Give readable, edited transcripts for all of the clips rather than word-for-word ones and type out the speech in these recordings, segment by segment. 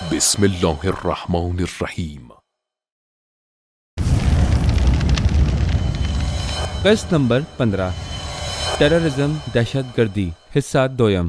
बिस्मिल्लाहिर्रहमानिर्रहीम। क़िस्त number 15 terrorism दहशतगर्दी हिस्सा दोयम।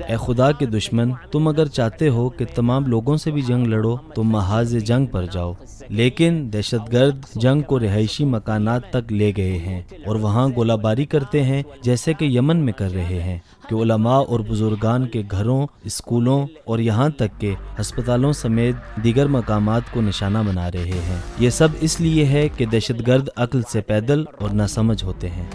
ए खुदा के दुश्मन, तुम अगर चाहते हो कि तमाम लोगों से भी जंग लड़ो तो महाज जंग पर जाओ, लेकिन दहशतगर्द जंग को रिहायशी मकानात तक ले गए हैं और वहाँ गोलाबारी करते हैं जैसे कि यमन में कर रहे हैं कि उलमा और बुजुर्गान के घरों, स्कूलों और यहाँ तक के अस्पतालों समेत दीगर मकामात को निशाना बना रहे हैं। ये सब इसलिए है कि दहशतगर्द अक्ल से पैदल और नासमझ होते हैं।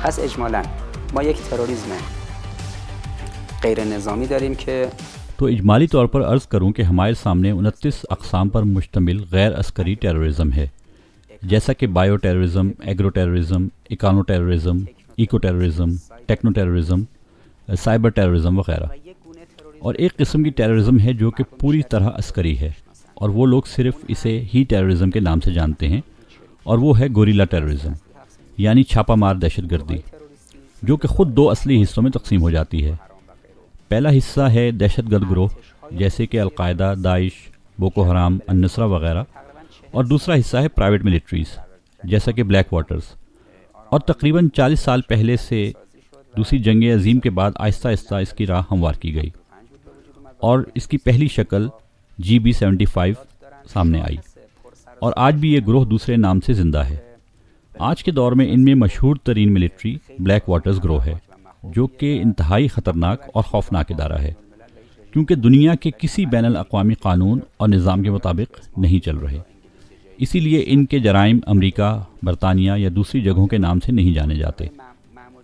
پس اجمالاً ما یک تروریسم غیر نظامی داریم که तो इजमाली तौर पर अर्ज़ करूं कि हमारे सामने 29 अक़साम पर मुश्तमिल गैर अस्करी टेररिज्म है, जैसा कि bio terrorism, agro terrorism, econo terrorism, eco terrorism, techno terrorism, cyber terrorism वगैरह। और एक किस्म की टेररिज्म है जो कि पूरी तरह अस्करी है और वो लोग सिर्फ इसे ही टेररिज्म के नाम से जानते हैं, और वो है गोरिल्ला टेररिज्म यानी छापामार दहशतगर्दी, जो कि ख़ुद दो असली हिस्सों में तकसीम हो जाती है। पहला हिस्सा है दहशतगर्द ग्रोह जैसे कि अलकायदा, दाइश, बोको हराम, अन्नुसरा वगैरह, और दूसरा हिस्सा है प्राइवेट मिलिट्रीज़ जैसा कि ब्लैक वाटर्स। और तकरीबन 40 साल पहले से दूसरी जंग अज़ीम के बाद आहिस्ता आहिस्ता इसकी राह हमवार की गई और इसकी पहली शक्ल GB75 सामने आई, और आज भी ये ग्रोह दूसरे नाम से ज़िंदा है। आज के दौर में इनमें मशहूर तरीन मिलिट्री ब्लैक वाटर्स ग्रोह है, जो कि इंतहाई ख़तरनाक और खौफनाक इदारा है, क्योंकि दुनिया के किसी बैनुल अक़वामी क़ानून और निज़ाम के मुताबिक नहीं चल रहे। इसीलिए इनके जराइम अमेरिका, बरतानिया या दूसरी जगहों के नाम से नहीं जाने जाते,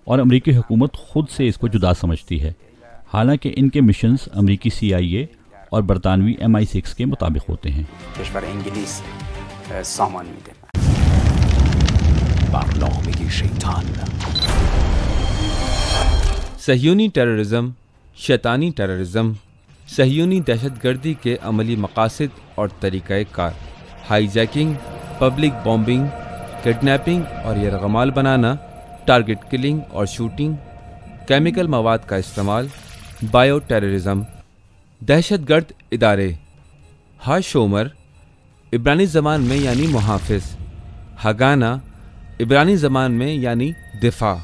और अमेरिकी हुकूमत ख़ुद से इसको जुदा समझती है, हालांकि इनके मिशंस अमेरिकी CIA और बरतानवी MI6 के मुताबिक होते हैं। सह्यूनी टेररिज्म, शैतानी टेररिज्म, सह्यूनी दहशतगर्दी के अमली मकासद और तरीक़े car, hijacking, public bombing, kidnapping और यरगमाल बनाना, टारगेट किलिंग और शूटिंग, केमिकल मवाद का इस्तेमाल, बायो टेररिज्म। दहशतगर्द इदारे हाशोमर इब्रानी ज़बान में यानी मुहाफ़िज़, हगाना इब्रानी ज़बान में यानी दिफा,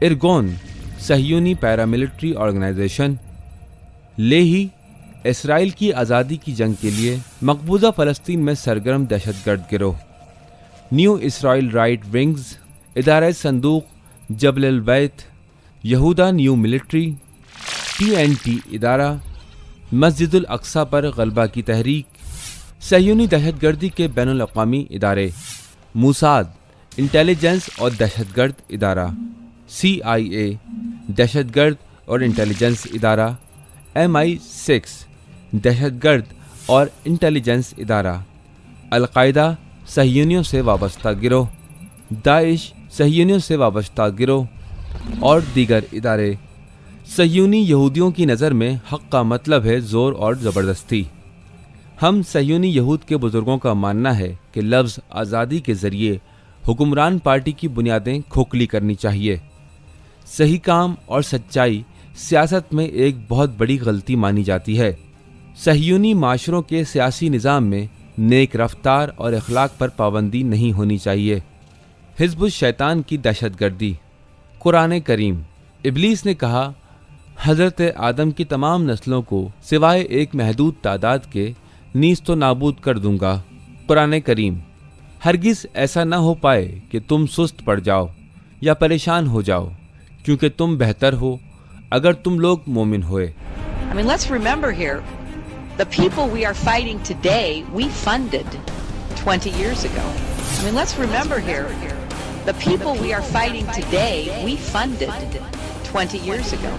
इरगोन सह्यूनी पैरामिलिट्री ऑर्गेनाइजेशन, लेही इसराइल की आज़ादी की जंग के लिए मकबूजा फ़लस्तीन में सरगर्म दहशतगर्द गिरोह, न्यू इसराइल राइट विंग्स, इदारा संदूक जबल अल बैत, यहूदा न्यू मिलिट्री, TNT इदारा, मस्जिदुल अक्सा पर गलबा की तहरीक, सह्यूनी दहशतगर्दी के बैनुल अक़वामी इदारे, मूसाद इंटेलिजेंस और दहशतगर्द इदारा, CIA दहशतगर्द और इंटेलिजेंस इदारा, MI6 दहशतगर्द और इंटेलिजेंस इदारा, अलकायदा सह्यूनियों से वाबस्ता गिरोह, दाइश सह्यूनियों से वाबस्ता गिरोह और दीगर इदारे। सह्यूनी यहूदियों की नज़र में हक़ का मतलब है ज़ोर और ज़बरदस्ती। हम सह्यूनी यहूद के बुज़ुर्गों का मानना है कि लफ्ज़ आज़ादी के ज़रिए हुक्मरान पार्टी की बुनियादें खोखली करनी चाहिए। सही काम और सच्चाई सियासत में एक बहुत बड़ी गलती मानी जाती है। सहयूनी माशरों के सियासी निज़ाम में नेक रफ्तार और अखलाक पर पाबंदी नहीं होनी चाहिए। हिज़्बुश शैतान की दहशतगर्दी। कुरान करीम। इब्लीस ने कहा, हज़रत आदम की तमाम नस्लों को सिवाय एक महदूद तादाद के नीज़ तो नाबूद कर दूंगा। कुरान करीम। हरगिज़ ऐसा न हो पाए कि तुम सुस्त पड़ जाओ या परेशान हो जाओ, क्योंकि तुम बेहतर हो अगर तुम लोग मोमिन होए। I mean, let's remember here, the people we are fighting today, we funded 20 years ago. I mean, let's remember here, the people we are fighting today, we funded 20 years ago.